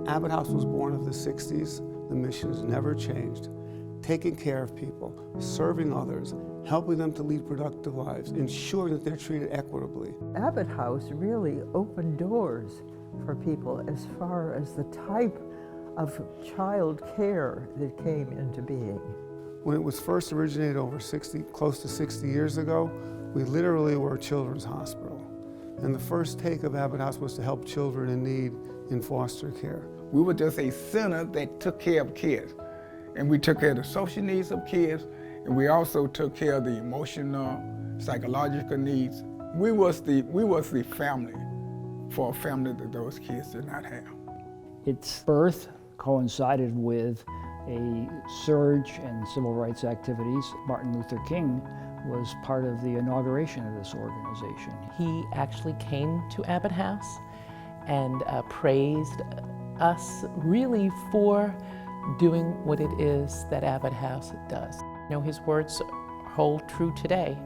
Abbott House was born of the 60s. The mission has never changed. Taking care of people, serving others, helping them to lead productive lives, ensuring that they're treated equitably. Abbott House really opened doors for people as far as the type of child care that came into being. When it was first originated close to 60 years ago, we literally were a children's hospital. And the first take of Abbott House was to help children in need in foster care. We were just a center that took care of kids. And we took care of the social needs of kids, and we also took care of the emotional, psychological needs. We was the family for a family that those kids did not have. Its birth coincided with a surge in civil rights activities. Martin Luther King was part of the inauguration of this organization. He actually came to Abbott House and praised us really for doing what it is that Abbott House does. You know, his words hold true today.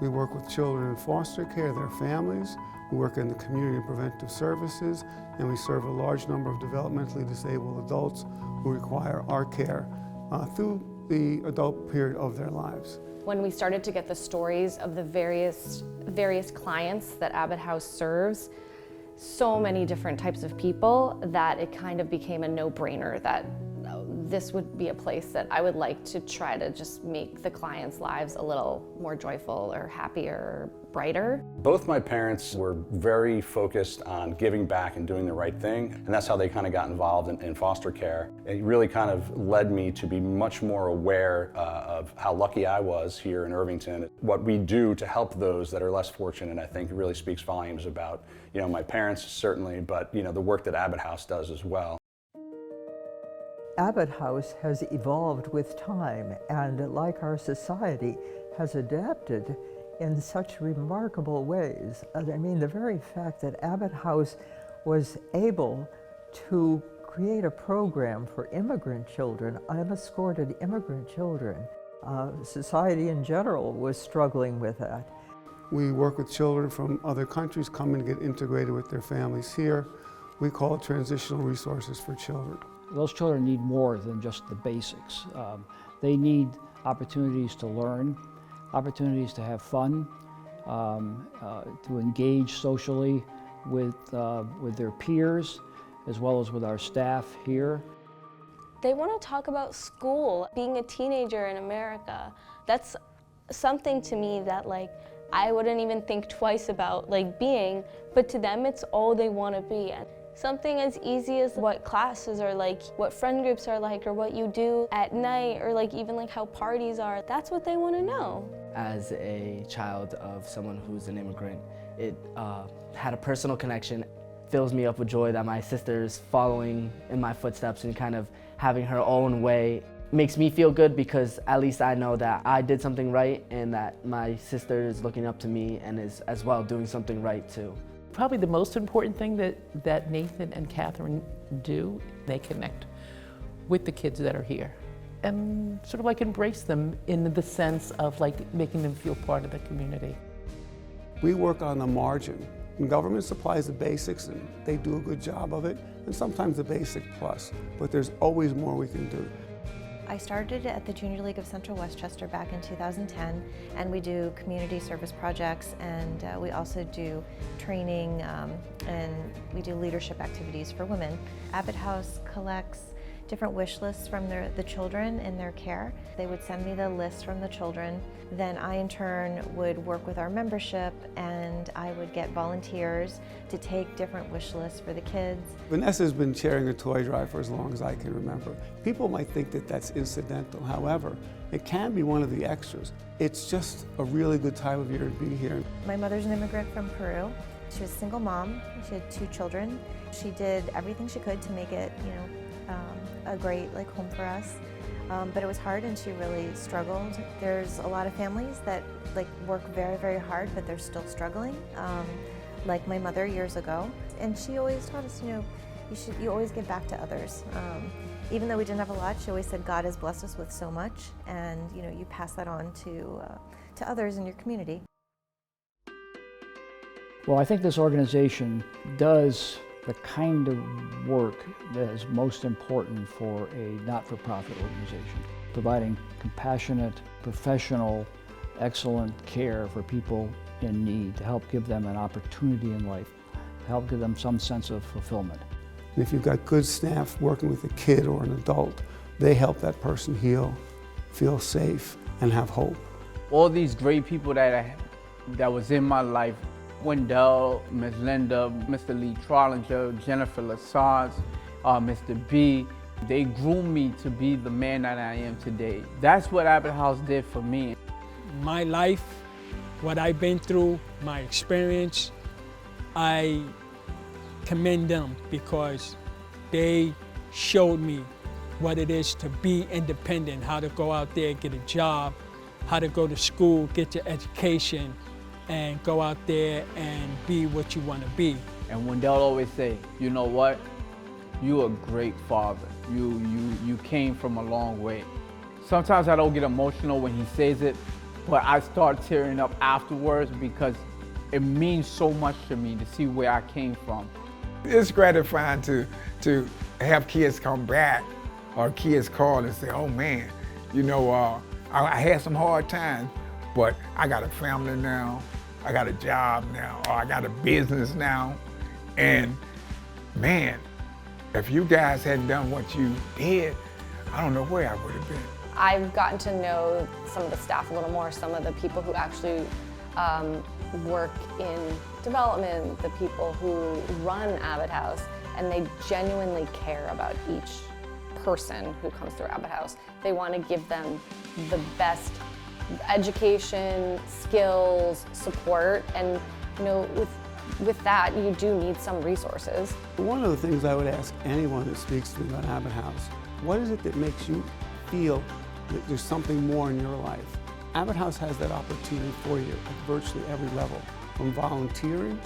We work with children in foster care, their families. We work in the community and preventive services, and we serve a large number of developmentally disabled adults who require our care through the adult period of their lives. When we started to get the stories of the various clients that Abbott House serves, so many different types of people, that it kind of became a no-brainer that this would be a place that I would like to try to just make the clients' lives a little more joyful or happier or brighter. Both my parents were very focused on giving back and doing the right thing, and that's how they kind of got involved in foster care. It really kind of led me to be much more aware of how lucky I was here in Irvington. What we do to help those that are less fortunate, I think, really speaks volumes about, you know, my parents certainly, but, you know, the work that Abbott House does as well. Abbott House has evolved with time and, like our society, has adapted in such remarkable ways. I mean, the very fact that Abbott House was able to create a program for immigrant children, unescorted immigrant children. Society in general was struggling with that. We work with children from other countries coming to get integrated with their families here. We call it transitional resources for children. Those children need more than just the basics. They need opportunities to learn, opportunities to have fun, to engage socially with their peers, as well as with our staff here. They want to talk about school, being a teenager in America. That's something to me that, like, I wouldn't even think twice about, like, being, but to them it's all they want to be. Something as easy as what classes are like, what friend groups are like, or what you do at night, or like even like how parties are. That's what they want to know. As a child of someone who's an immigrant, it had a personal connection. Fills me up with joy that my sister is following in my footsteps and kind of having her own way. Makes me feel good because at least I know that I did something right and that my sister is looking up to me and is as well doing something right too. Probably the most important thing that Nathan and Catherine do, they connect with the kids that are here and sort of like embrace them in the sense of like making them feel part of the community. We work on the margin. And government supplies the basics and they do a good job of it, and sometimes the basic plus, but there's always more we can do. I started at the Junior League of Central Westchester back in 2010, and we do community service projects, and we also do training, and we do leadership activities for women. Abbott House collects different wish lists from the children in their care. They would send me the list from the children. Then I in turn would work with our membership, and I would get volunteers to take different wish lists for the kids. Vanessa's been chairing a toy drive for as long as I can remember. People might think that that's incidental. However, it can be one of the extras. It's just a really good time of year to be here. My mother's an immigrant from Peru. She was a single mom. She had 2 children. She did everything she could to make it, a great home for us. But it was hard, and she really struggled. There's a lot of families that work very, very hard, but they're still struggling. Like my mother years ago, and she always taught us, you always give back to others. Even though we didn't have a lot, she always said God has blessed us with so much, and you pass that on to others in your community. Well, I think this organization does the kind of work that is most important for a not-for-profit organization, providing compassionate, professional, excellent care for people in need, to help give them an opportunity in life, to help give them some sense of fulfillment. And if you've got good staff working with a kid or an adult, they help that person heal, feel safe, and have hope. All these great people that was in my life, Wendell, Ms. Linda, Mr. Lee Trollinger, Jennifer Lassage, Mr. B, they groomed me to be the man that I am today. That's what Abbott House did for me. My life, what I've been through, my experience, I commend them because they showed me what it is to be independent, how to go out there, get a job, how to go to school, get your education, and go out there and be what you want to be. And Wendell always say, you know what? You're a great father. You came from a long way. Sometimes I don't get emotional when he says it, but I start tearing up afterwards because it means so much to me to see where I came from. It's gratifying to have kids come back or kids call and say, oh man, you know, I had some hard times, but I got a family now, I got a job now, or I got a business now, and man, if you guys hadn't done what you did, I don't know where I would have been. I've gotten to know some of the staff a little more, some of the people who actually work in development, the people who run Abbott House, and they genuinely care about each person who comes through Abbott House. They want to give them the best education, skills, support, and you know, with that, you do need some resources. One of the things I would ask anyone that speaks to me about Abbott House, what is it that makes you feel that there's something more in your life? Abbott House has that opportunity for you at virtually every level, from volunteering,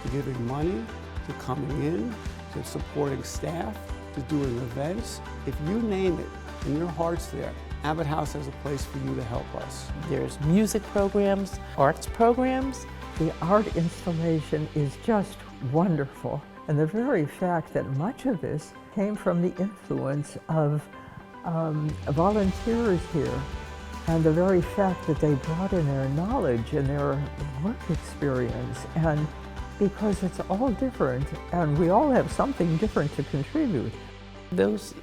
to giving money, to coming in, to supporting staff, to doing events. If you name it and your heart's there, Abbott House has a place for you to help us. There's music programs, arts programs. The art installation is just wonderful. And the very fact that much of this came from the influence of volunteers here, and the very fact that they brought in their knowledge and their work experience, and because it's all different and we all have something different to contribute. Those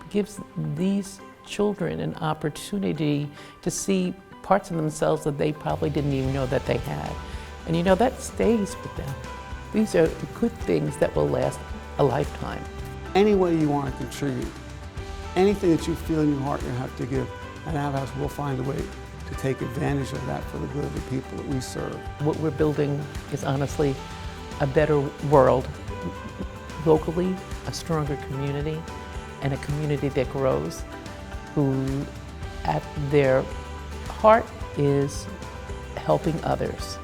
gives these children an opportunity to see parts of themselves that they probably didn't even know that they had. And you know, that stays with them. These are good things that will last a lifetime. Any way you want to contribute, anything that you feel in your heart you have to give, at Abbott House we'll find a way to take advantage of that for the good of the people that we serve. What we're building is honestly a better world locally, a stronger community, and a community that grows, who at their heart is helping others.